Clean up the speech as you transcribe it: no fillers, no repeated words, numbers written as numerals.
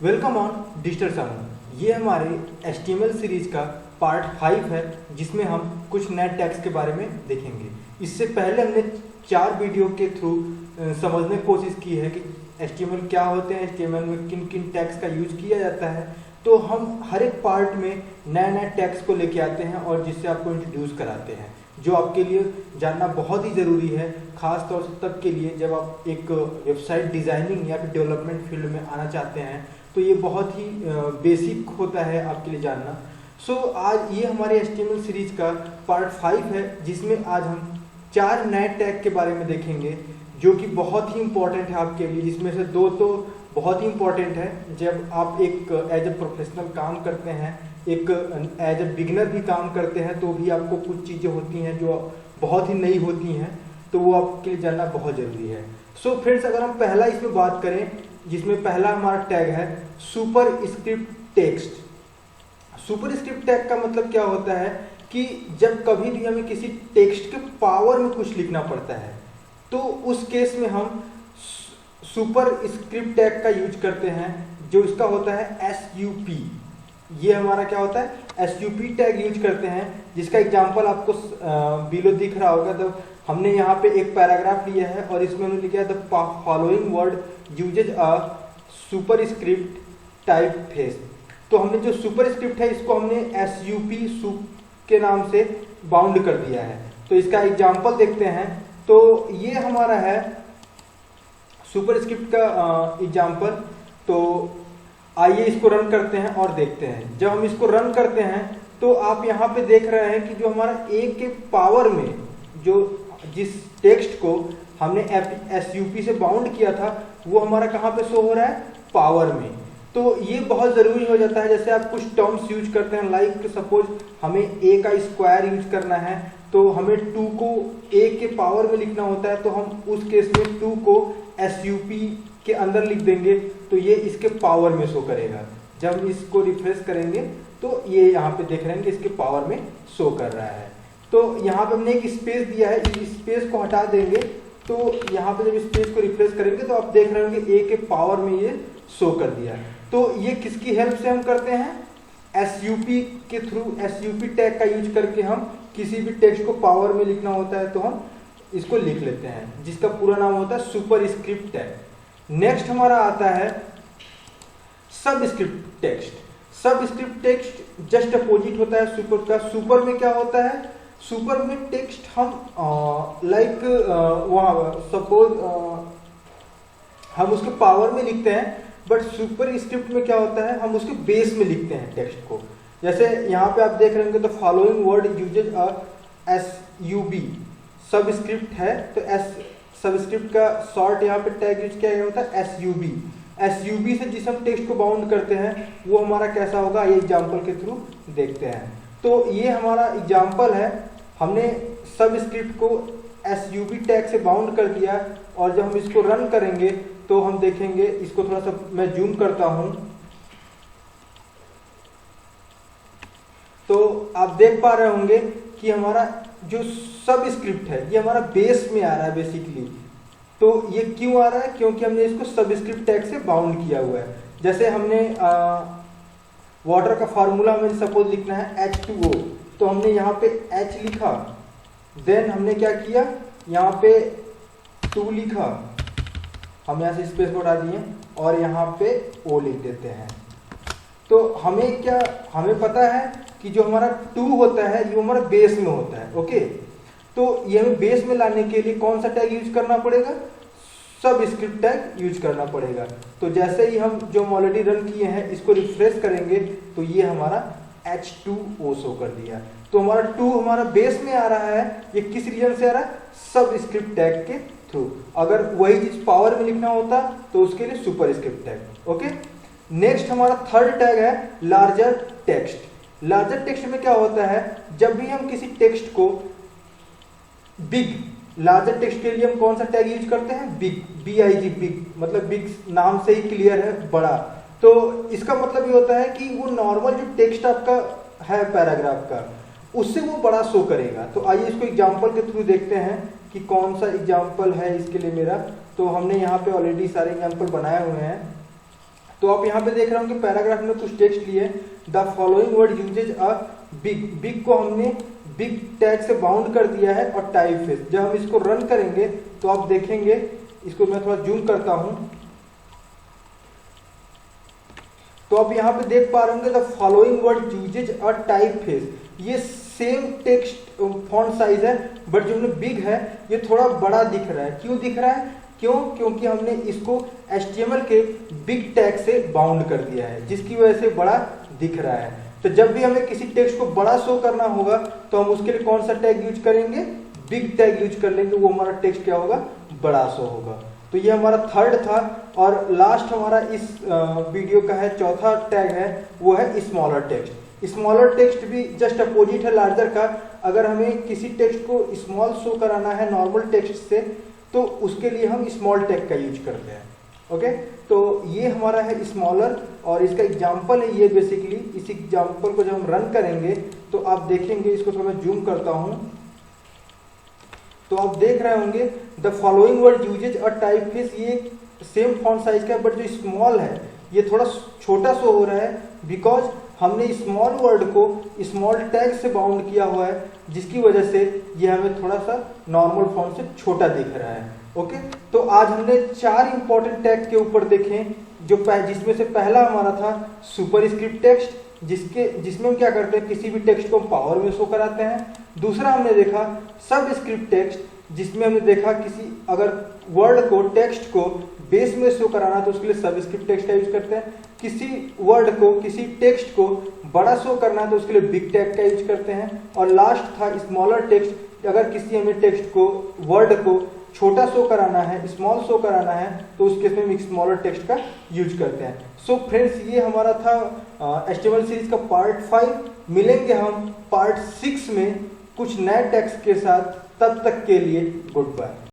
Welcome on digital sound. ये हमारे HTML series का पार्ट 5 है, जिसमें हम कुछ नए टैग्स के बारे में देखेंगे। इससे पहले हमने 4 वीडियो के थ्रू समझने की कोशिश की है कि HTML क्या होते हैं, HTML में किन किन टैग्स का यूज किया जाता है। तो हम हर एक पार्ट में नए नए टैग्स को लेके आते हैं और जिससे आपको इंट्रोड्यूस कराते हैं, जो आपके लिए जानना बहुत ही ज़रूरी है, खास तौर से तब के लिए जब आप एक वेबसाइट डिज़ाइनिंग या फिर डेवलपमेंट फील्ड में आना चाहते हैं। तो ये बहुत ही बेसिक होता है आपके लिए जानना। आज ये हमारे HTML सीरीज का पार्ट 5 है, जिसमें आज हम 4 नए टैग के बारे में देखेंगे जो कि बहुत ही इम्पोर्टेंट है आपके लिए, जिसमें से 2 तो बहुत ही इम्पोर्टेंट है जब आप एक एज ए प्रोफेशनल काम करते हैं, एक एज ए बिगिनर भी काम करते हैं, तो भी आपको कुछ चीज़ें होती हैं जो बहुत ही नई होती हैं, तो वो आपके लिए जानना बहुत ज़रूरी है। फ्रेंड्स, अगर हम पहला इसमें बात करें, जिसमें पहला हमारा टैग है super script text. Super script tag का मतलब क्या होता है कि जब कभी भी हमें किसी टेक्स्ट के पावर में कुछ लिखना पड़ता है, तो उस केस में हम सुपर स्क्रिप्ट टैग का यूज करते हैं, जो इसका होता है SUP। ये हमारा क्या होता है, SUP टैग यूज करते हैं, जिसका एग्जांपल आपको बिलो दिख रहा होगा। तो हमने यहाँ पे एक पैराग्राफ लिया है और इसमें हमने लिखा है the following word usage a super script type face. तो हमने जो सुपर स्क्रिप्ट है इसको हमने SUP के नाम से बाउंड कर दिया है। तो इसका एग्जांपल देखते हैं। तो ये हमारा है सुपर स्क्रिप्ट का एग्जांपल। तो आइए इसको रन करते हैं और देखते हैं। जब हम इसको रन करते हैं तो आप यहाँ पे देख रहे हैं कि जो हमारा A के पावर में जो जिस टेक्स्ट को हमने SUP से बाउंड किया था, वो हमारा कहाँ पे शो हो रहा है, पावर में। तो ये बहुत ज़रूरी हो जाता है। जैसे आप कुछ टर्म्स यूज करते हैं, लाइक सपोज हमें A का स्क्वायर यूज करना है, तो हमें 2 को A के पावर में लिखना होता है, तो हम उस केस में 2 को SUP के अंदर लिख देंगे, तो ये इसके पावर में शो करेगा। जब हम इसको रिफ्रेश करेंगे तो ये यहाँ पे देख रहे हैं कि इसके पावर में शो कर रहा है। तो यहाँ पे हमने एक स्पेस दिया है, इस स्पेस को हटा देंगे, तो यहाँ पे जब स्पेस को रिफ्रेश करेंगे तो आप देख रहे होंगे A के पावर में ये शो कर दिया। तो ये किसकी हेल्प से हम करते हैं, SUP के थ्रू। SUP टैग का यूज करके हम किसी भी टेक्स्ट को पावर में लिखना होता है तो हम इसको लिख लेते हैं, जिसका पूरा नाम होता है सुपर स्क्रिप्ट टैग। नेक्स्ट हमारा आता है सब स्क्रिप्ट टेक्स्ट। सब स्क्रिप्ट टेक्स्ट जस्ट अपोजिट होता है सुपर का। सुपर में क्या होता है, सुपर में टेक्स्ट हम लाइक वहाँ सपोज हम उसके पावर में लिखते हैं, बट सुपर स्क्रिप्ट में क्या होता है, हम उसके बेस में लिखते हैं टेक्स्ट को। जैसे यहाँ पे आप देख रहे होंगे, the following word usage a SUB सब स्क्रिप्ट है, तो सब स्क्रिप्ट का शॉर्ट यहाँ पे टैग यूज किया गया होता है SUB। SUB से जिस हम टेक्स्ट को बाउंड करते हैं वो हमारा कैसा होगा, ये एग्जाम्पल के थ्रू देखते हैं। तो ये हमारा एग्जाम्पल है, हमने सब स्क्रिप्ट को SUB टैग से बाउंड कर दिया, और जब हम इसको रन करेंगे तो हम देखेंगे, इसको थोड़ा सा मैं जूम करता हूं, तो आप देख पा रहे होंगे कि हमारा जो सब स्क्रिप्ट है ये हमारा बेस में आ रहा है बेसिकली। तो ये क्यों आ रहा है, क्योंकि हमने इसको सब स्क्रिप्ट टैग से बाउंड किया हुआ है। जैसे हमने वाटर का फार्मूला हमें सपोज लिखना है H2O, तो हमने यहाँ पे H लिखा, देन हमने क्या किया, यहाँ पे 2 लिखा, हम यहाँ से स्पेस को हटा दिए और यहाँ पे O लिख देते हैं। तो हमें पता है कि जो हमारा 2 होता है ये हमारा बेस में होता है। ओके, तो ये हमें बेस में लाने के लिए कौन सा टैग यूज करना पड़ेगा, सब स्क्रिप्ट टैग यूज करना पड़ेगा। तो जैसे ही हम जो ऑलरेडी रन किए हैं इसको रिफ्रेश करेंगे तो ये हमारा H2O शो कर दिया। तो हमारा 2 हमारा बेस में आ रहा है, ये किस रीजन से आ रहा है, सब स्क्रिप्ट टैग के थ्रू। अगर वही चीज पावर में लिखना होता तो उसके लिए super script tag. Okay, next हमारा थर्ड टैग है लार्जर टेक्स्ट। लार्जर टेक्स्ट में क्या होता है, जब भी हम किसी टेक्स्ट को लार्जर टेक्स्ट के लिए हम कौन सा टैग यूज करते हैं, BIG, बिग, मतलब बिग नाम से ही क्लियर है, बड़ा। तो इसका मतलब ये होता है कि वो नॉर्मल जो टेक्स्ट आपका है पैराग्राफ का, उससे वो बड़ा शो करेगा। तो आइए इसको एग्जांपल के थ्रू देखते हैं कि कौन सा एग्जांपल है इसके लिए मेरा। तो हमने यहाँ पे ऑलरेडी सारे एग्जांपल बनाए हुए हैं। तो आप यहाँ पे देख रहे होंगे पैराग्राफ में कुछ टेक्स्ट लिए, the following word usage a big, big को हमने बिग टैग से बाउंड कर दिया है और टाइपफेस। जब हम इसको रन करेंगे तो आप देखेंगे, इसको मैं थोड़ा जूम करता हूं, तो आप यहाँ पे देख पा रहे होंगे the following word usage a typeface. ये सेम टेक्स्ट फॉन्ट साइज है, बट जो बिग है ये थोड़ा बड़ा दिख रहा है। क्यों दिख रहा है? क्योंकि हमने इसको HTML के बिग टैग से बाउंड कर दिया है, जिसकी वजह से बड़ा दिख रहा है। तो जब भी हमें किसी टेक्स्ट को बड़ा शो करना होगा तो हम उसके लिए कौन सा टैग यूज करेंगे? बिग टैग यूज कर लेंगे, वो हमारा टेक्स्ट क्या होगा? बड़ा शो होगा। तो ये हमारा थर्ड था। और लास्ट हमारा इस वीडियो का है, चौथा टैग है, वो है स्मॉलर टेक्स्ट। स्मॉलर टेक्स्ट भी जस्ट अपोजिट है लार्जर का। अगर हमें किसी टेक्स्ट को स्मॉल शो कराना है नॉर्मल टेक्स्ट से, तो उसके लिए हम स्मॉल टैग का यूज करते हैं। ओके, तो ये हमारा है स्मॉलर, और इसका एग्जांपल है ये बेसिकली। इस एग्जांपल को जब हम रन करेंगे तो आप देखेंगे, इसको थोड़ा मैं जूम करता हूं, तो आप देख रहे होंगे the following word usage a typeface. ये सेम फॉन्ट साइज का है, बट जो स्मॉल है ये थोड़ा छोटा शो हो रहा है, बिकॉज हमने स्मॉल वर्ड को स्मॉल टैग से बाउंड किया हुआ है, जिसकी वजह से ये हमें थोड़ा सा नॉर्मल फॉन्ट से छोटा दिख रहा है। ओके, तो आज हमने 4 इंपॉर्टेंट टैग के ऊपर देखे, जिसमें से पहला हमारा था सुपरस्क्रिप्ट टेक्स्ट, जिसमें हम क्या करते हैं, किसी भी टेक्स्ट को पावर में शो कराते हैं। दूसरा हमने देखा सबस्क्रिप्ट टेक्स्ट, जिसमें हमने देखा किसी अगर वर्ड को, टेक्स्ट को बेस में शो कराना तो उसके लिए सबस्क्रिप्ट टेक्स्ट का यूज करते हैं। किसी वर्ड को, किसी टेक्स्ट को बड़ा शो करना है तो उसके लिए बिग टैग का यूज करते हैं। और लास्ट था स्मॉलर टेक्स्ट, अगर किसी हमें टेक्स्ट को, वर्ड को छोटा शो कराना है, स्मॉल शो कराना है, तो उस केस में हम स्मॉलर टेक्स्ट का यूज करते हैं। सो फ्रेंड्स, ये हमारा था HTML सीरीज का पार्ट 5। मिलेंगे हम पार्ट 6 में कुछ नए टैग्स के साथ। तब तक के लिए गुड बाय।